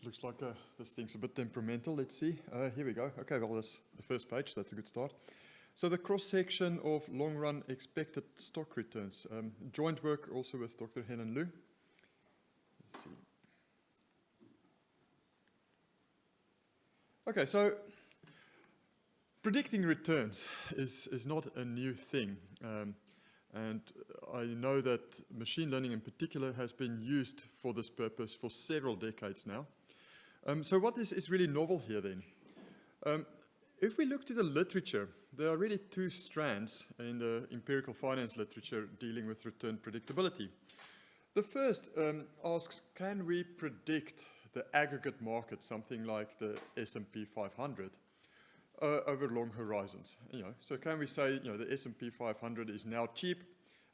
looks like this thing's a bit temperamental. Let's see. Here we go. Okay, well, that's the first page. That's a good start. So the cross-section of long-run expected stock returns. Joint work also with Dr. Helen Liu. Let's see. Okay, so predicting returns is not a new thing. And I know that machine learning in particular has been used for this purpose for several decades now. So what is really novel here then? If we look to the literature, there are really two strands in the empirical finance literature dealing with return predictability. The first asks, can we predict the aggregate market, something like the S&P 500, over long horizons? So can we say, the S&P 500 is now cheap,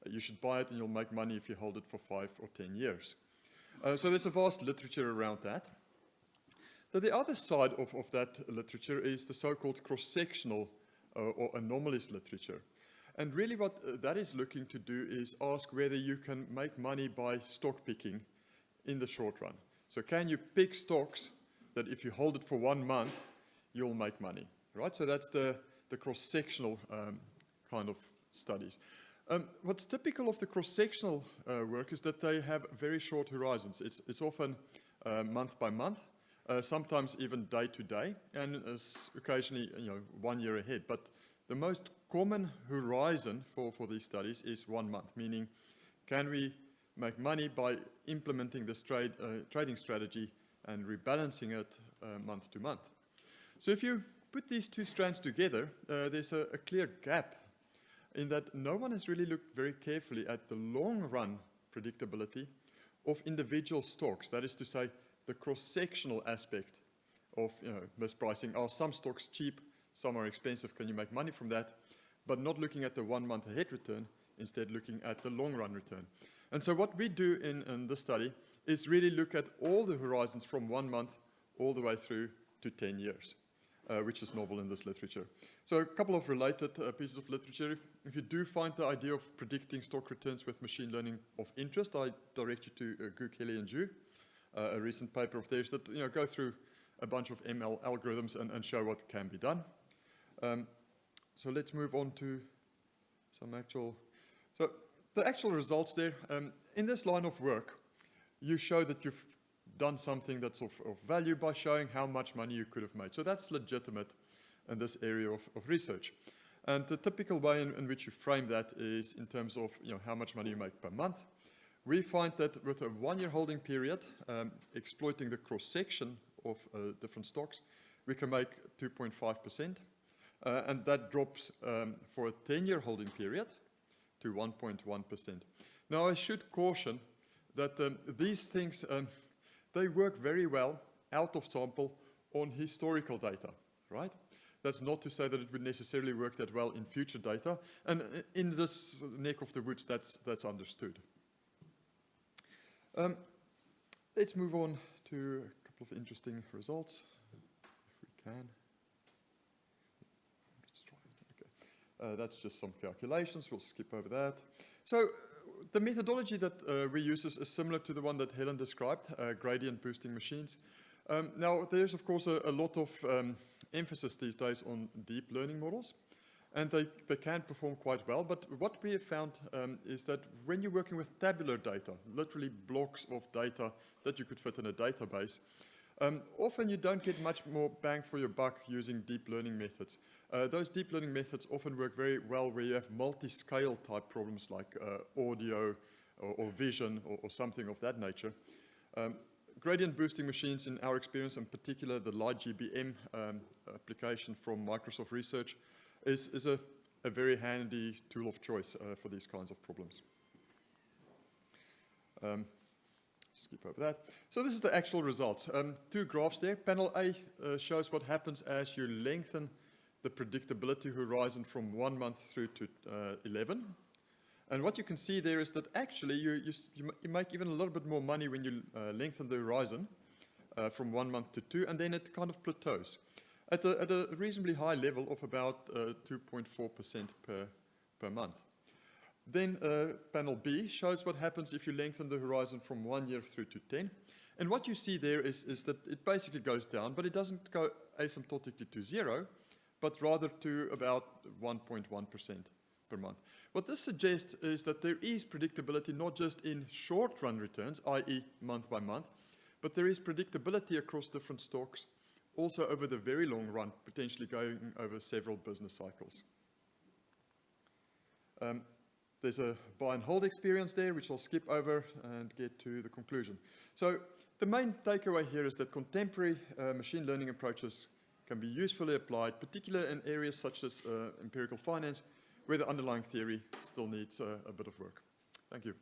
you should buy it and you'll make money if you hold it for 5 or 10 years. So there's a vast literature around that. But the other side of that literature is the so-called cross-sectional or anomalies literature. And really what that is looking to do is ask whether you can make money by stock picking in the short run. So can you pick stocks that if you hold it for 1 month, you'll make money, right? So that's the cross-sectional kind of studies. What's typical of the cross-sectional work is that they have very short horizons. It's often month by month. Sometimes even day to day, and occasionally 1 year ahead. But the most common horizon for these studies is 1 month, meaning can we make money by implementing this trading strategy and rebalancing it month to month. So if you put these two strands together, there's a clear gap in that no one has really looked very carefully at the long run predictability of individual stocks. That is to say, the cross-sectional aspect of mispricing. Are some stocks cheap, some are expensive, can you make money from that? But not looking at the 1 month ahead return, instead looking at the long run return. And so what we do in this study is really look at all the horizons from 1 month all the way through to 10 years, which is novel in this literature. So a couple of related pieces of literature. If you do find the idea of predicting stock returns with machine learning of interest, I direct you to Gu, Kelly, and Zhu. A recent paper of theirs that go through a bunch of ML algorithms and show what can be done. So let's move on to some actual... So the actual results there, in this line of work, you show that you've done something that's of value by showing how much money you could have made. So that's legitimate in this area of research. And the typical way in which you frame that is in terms of how much money you make per month. We find that with a 1 year holding period, exploiting the cross-section of different stocks, we can make 2.5%. And that drops for a 10-year holding period to 1.1%. Now, I should caution that these things, they work very well out of sample on historical data, right? That's not to say that it would necessarily work that well in future data. And in this neck of the woods, that's understood. Let's move on to a couple of interesting results, if we can. Let's try it. Okay. That's just some calculations. We'll skip over that. So the methodology that we use is similar to the one that Helen described, gradient boosting machines. Now, there's, of course, a lot of emphasis these days on deep learning models. And they can perform quite well, but what we have found is that when you're working with tabular data, literally blocks of data that you could fit in a database, often you don't get much more bang for your buck using deep learning methods. Those deep learning methods often work very well where you have multi-scale type problems like audio or vision or something of that nature. Gradient boosting machines, in our experience, in particular the LightGBM application from Microsoft Research, is a very handy tool of choice for these kinds of problems. Skip over that. So this is the actual results. Two graphs there. Panel A shows what happens as you lengthen the predictability horizon from 1 month through to 11. And what you can see there is that actually you make even a little bit more money when you lengthen the horizon from 1 month to 2, and then it kind of plateaus at a reasonably high level of about 2.4% per month. Then panel B shows what happens if you lengthen the horizon from 1 year through to 10. And what you see there is that it basically goes down, but it doesn't go asymptotically to 0, but rather to about 1.1% per month. What this suggests is that there is predictability not just in short-run returns, i.e. month by month, but there is predictability across different stocks, also over the very long run, potentially going over several business cycles. There's a buy and hold experience there, which I'll skip over and get to the conclusion. So the main takeaway here is that contemporary machine learning approaches can be usefully applied, particularly in areas such as empirical finance, where the underlying theory still needs a bit of work. Thank you.